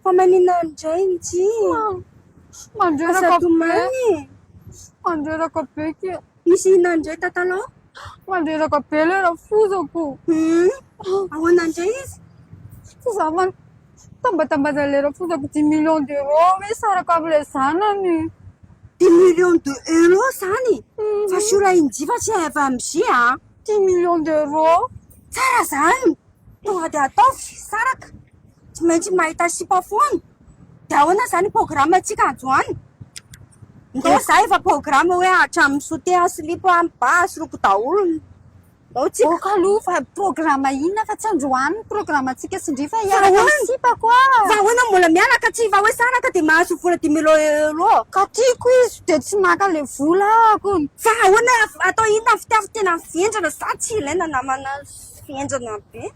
Fa maninona indray Nji? Mandreraka be. Tomany. Mandreraka be ke. Misy inona indray tatalao? Mandreraka be lera fozako. Ahoana indray izy? Zavana tambatambatra lera fozako 10 millions d'euros hoe saraka amin'ilay zanany. 10 millions d'euros zany? Fa sora Nji fa tsy hafa am'zy 10 millions d'euros. Tsara zany. Tonga dia atao saraka. Tsy maintsy mahita sipa foana. Dia ahoana zany programme antsika androany? Ndao za efa programme hoe hatramin'ny saute slip ampasy roko daholo. Ndao tsika. Boka aloha fa programme inona fa tsy androany programme antsika sindry fa hiaraka ahoana? amin'ny sipa koa. Fa ahoana mbola mianaka tsy fa hoe saraka dia mahazo vola 10 millions euros. Ka tiako izy dia tsy maka le vola ako. Fa ahoana atao inona fitiavy tena fiendrana za tsy ilaina namana fiendrana be.